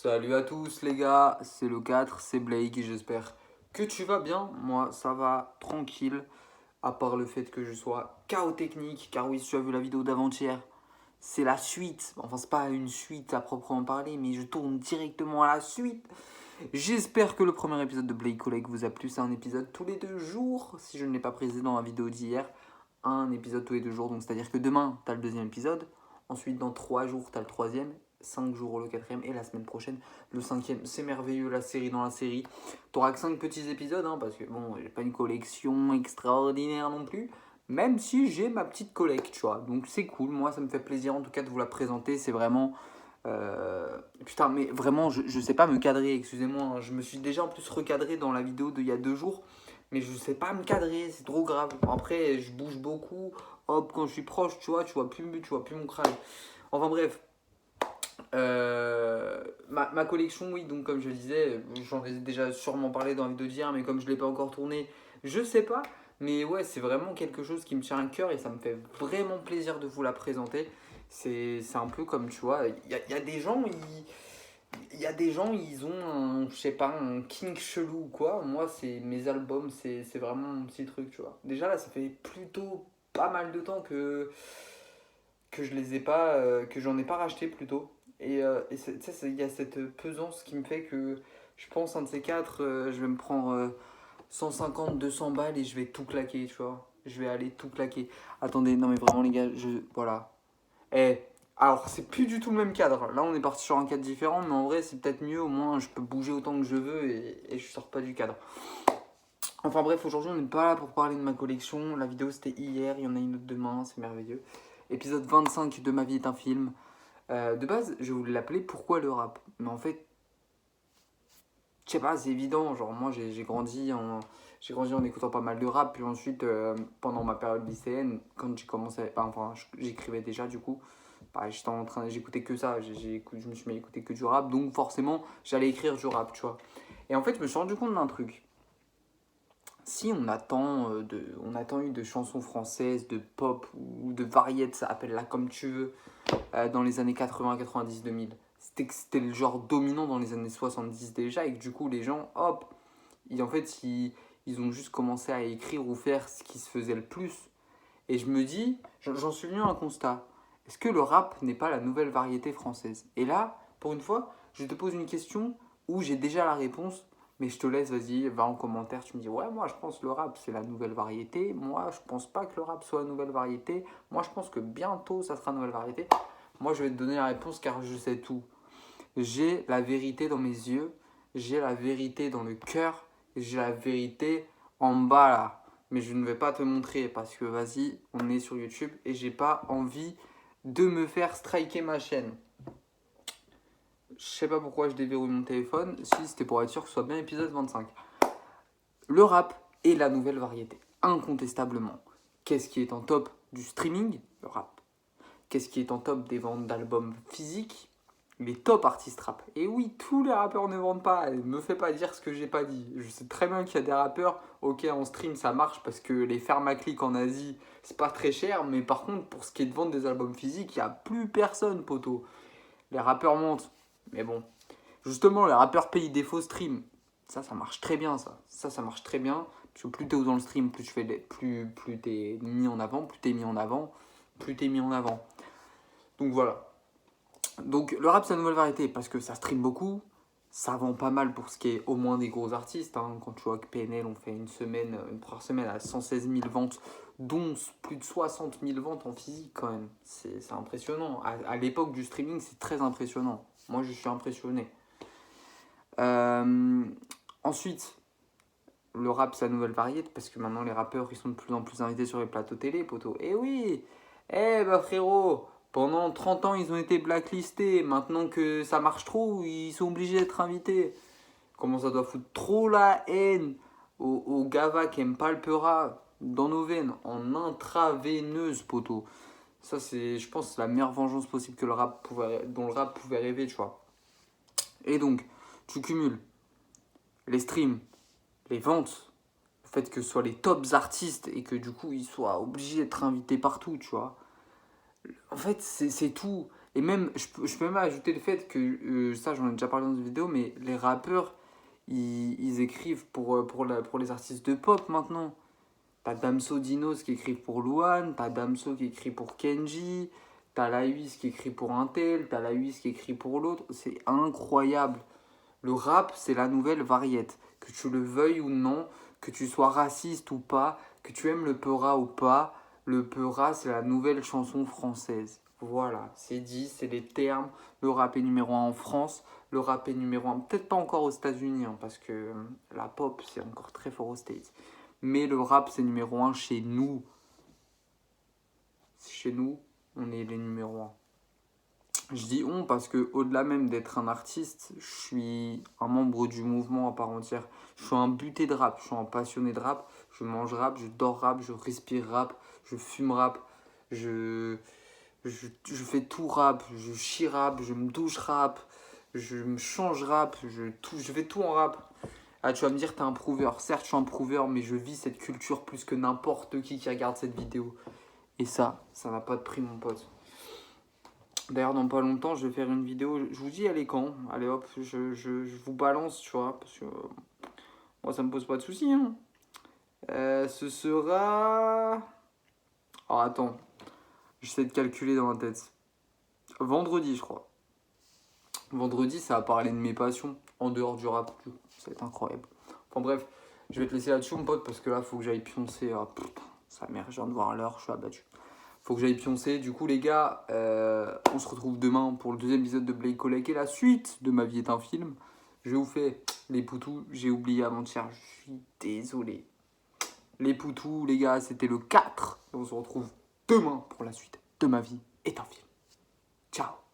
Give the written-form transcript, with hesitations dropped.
Salut à tous les gars, c'est le 4, c'est Blake, j'espère que tu vas bien. Moi ça va tranquille, à part le fait que je sois KO technique, car oui, si tu as vu la vidéo d'avant-hier, c'est la suite. Enfin, c'est pas une suite à proprement parler, mais je tourne directement à la suite. J'espère que le premier épisode de Blake Collègue vous a plu. C'est un épisode tous les 2 jours, si je ne l'ai pas précisé dans la vidéo d'hier. Un épisode tous les 2 jours, donc c'est-à-dire que demain, tu as le deuxième épisode. Ensuite, dans 3 jours, tu as le troisième. 5 jours le quatrième. Et la semaine prochaine, le cinquième. C'est merveilleux, la série dans la série. Tu n'auras que 5 petits épisodes, hein, parce que bon, j'ai pas une collection extraordinaire non plus. Même si j'ai ma petite collecte, tu vois. Donc c'est cool. Moi, ça me fait plaisir en tout cas de vous la présenter. C'est vraiment. Putain, mais vraiment, je sais pas me cadrer, excusez-moi, hein. Je me suis déjà en plus recadré dans la vidéo d'il y a 2 jours, mais je sais pas me cadrer, c'est trop grave. Après, je bouge beaucoup, hop, quand je suis proche, tu vois plus mon crâne. Enfin bref, ma collection, oui, donc comme je le disais, j'en ai déjà sûrement parlé dans la vidéo d'hier, mais comme je l'ai pas encore tourné, je sais pas. Mais ouais, c'est vraiment quelque chose qui me tient à cœur et ça me fait vraiment plaisir de vous la présenter. C'est un peu comme, tu vois, il y a des gens, il y a des gens, ils ont un, je sais pas, un kink chelou ou quoi. Moi, c'est mes albums, c'est vraiment mon petit truc, tu vois. Déjà là, ça fait plutôt pas mal de temps que je les ai pas, que j'en ai pas racheté plutôt. Et tu sais, il y a cette pesance qui me fait que je pense un de ces quatre, je vais me prendre 150, 200 balles et je vais tout claquer, tu vois. Je vais aller tout claquer. Attendez, non mais vraiment les gars, voilà. Eh, alors c'est plus du tout le même cadre. Là on est parti sur un cadre différent, mais en vrai c'est peut-être mieux, au moins je peux bouger autant que je veux et je sors pas du cadre. Enfin bref, aujourd'hui on n'est pas là pour parler de ma collection. La vidéo c'était hier, il y en a une autre demain, c'est merveilleux. Épisode 25 de Ma vie est un film. De base, je voulais l'appeler Pourquoi le rap. Mais en fait, je sais pas, c'est évident. Genre, moi, j'ai grandi en écoutant pas mal de rap. Puis ensuite, pendant ma période lycéenne, quand j'ai commencé. Enfin, j'écrivais déjà, du coup. Bah, j'écoutais que ça. Je me suis mis à écouter que du rap. Donc, forcément, j'allais écrire du rap, tu vois. Et en fait, je me suis rendu compte d'un truc. Si on attend eu de chansons françaises, de pop ou de variétés, ça appelle-la comme tu veux, dans les années 80, 90, 2000. C'était le genre dominant dans les années 70 déjà, et que du coup, les gens, hop, en fait, ils ont juste commencé à écrire ou faire ce qui se faisait le plus. Et je me dis, j'en suis venu à un constat. Est-ce que le rap n'est pas la nouvelle variété française? Et là, pour une fois, je te pose une question où j'ai déjà la réponse, mais je te laisse, vas-y, va en commentaire, tu me dis, ouais, moi je pense que le rap c'est la nouvelle variété, moi je pense pas que le rap soit la nouvelle variété, moi je pense que bientôt ça sera la nouvelle variété. Moi je vais te donner la réponse car je sais tout. J'ai la vérité dans mes yeux, j'ai la vérité dans le cœur, et j'ai la vérité en bas là. Mais je ne vais pas te montrer parce que vas-y, on est sur YouTube et j'ai pas envie de me faire striker ma chaîne. Je sais pas pourquoi je déverrouille mon téléphone, si c'était pour être sûr que ce soit bien épisode 25. Le rap est la nouvelle variété, incontestablement. Qu'est-ce qui est en top du streaming? Le rap. Qu'est-ce qui est en top des ventes d'albums physiques? Les top artistes rap. Et oui, tous les rappeurs ne vendent pas. Ne me fais pas dire ce que j'ai pas dit. Je sais très bien qu'il y a des rappeurs, ok, en stream ça marche parce que les fermes à clics en Asie, c'est pas très cher. Mais par contre, pour ce qui est de vendre des albums physiques, il n'y a plus personne, poteau. Les rappeurs montent. Mais bon, justement, les rappeurs payent des faux streams. Ça marche très bien, ça. Ça marche très bien. Parce que plus t'es dans le stream, plus t'es mis en avant. Plus t'es mis en avant, plus t'es mis en avant. Donc voilà. Donc le rap c'est la nouvelle variété parce que ça stream beaucoup, ça vend pas mal pour ce qui est au moins des gros artistes. Hein. Quand tu vois que PNL on fait une première semaine à 116 000 ventes, dont plus de 60 000 ventes en physique quand même. C'est impressionnant. À l'époque du streaming c'est très impressionnant. Moi je suis impressionné. Euh, Ensuite, le rap c'est la nouvelle variété parce que maintenant les rappeurs ils sont de plus en plus invités sur les plateaux télé, poteau. Eh oui, eh bah frérot, pendant 30 ans ils ont été blacklistés, maintenant que ça marche trop, ils sont obligés d'être invités. Comment ça doit foutre trop la haine aux gavas qui aiment pas le peura dans nos veines, en intraveineuse, poteau. Ça c'est, je pense, la meilleure vengeance possible que dont le rap pouvait rêver, tu vois. Et donc, tu cumules les streams, les ventes, le fait que ce soit les tops artistes et que du coup ils soient obligés d'être invités partout, tu vois. En fait, c'est tout. Et même, je peux même ajouter le fait que, ça j'en ai déjà parlé dans une vidéo, mais les rappeurs, ils écrivent pour les artistes de pop maintenant. T'as Damso Dinos qui écrit pour Luan, t'as Damso qui écrit pour Kenji, t'as Laïus qui écrit pour un tel, t'as Laïus qui écrit pour l'autre. C'est incroyable. Le rap, c'est la nouvelle variette. Que tu le veuilles ou non, que tu sois raciste ou pas, que tu aimes le peura ou pas, le peura, c'est la nouvelle chanson française. Voilà, c'est dit, c'est les termes. Le rap est numéro un en France, le rap est numéro un, peut-être pas encore aux États-Unis, hein, parce que la pop, c'est encore très fort aux States. Mais le rap, c'est numéro un chez nous. Chez nous, on est les numéros un. Je dis on parce que au-delà même d'être un artiste, je suis un membre du mouvement à part entière. Je suis un buté de rap, je suis un passionné de rap. Je mange rap, je dors rap, je respire rap, je fume rap, je, je fais tout rap, je chie rap, je me douche rap, je me change rap, je fais tout en rap. Ah, tu vas me dire, t'es un prouveur. Certes, je suis un prouveur, mais je vis cette culture plus que n'importe qui regarde cette vidéo. Et ça n'a pas de prix, mon pote. D'ailleurs, dans pas longtemps, je vais faire une vidéo. Je vous dis, elle est quand? Allez hop, je vous balance, tu vois. Parce que moi, ça me pose pas de soucis. Hein. Ce sera. Oh, attends, j'essaie de calculer dans ma tête. Vendredi, je crois. Vendredi, ça va parler de mes passions en dehors du rap. Ça va être incroyable. Enfin bref, je vais te laisser là-dessus, mon pote, parce que là, faut que j'aille pioncer. Ah, putain, sa mère, je viens de voir l'heure, je suis abattu. Faut que j'aille pioncer. Du coup, les gars, on se retrouve demain pour le deuxième épisode de Blake Colec et la suite de Ma vie est un film. Je vous fais les poutous. J'ai oublié avant-hier, je suis désolé. Les poutous, les gars, c'était le 4. Et on se retrouve demain pour la suite de Ma vie est un film. Ciao.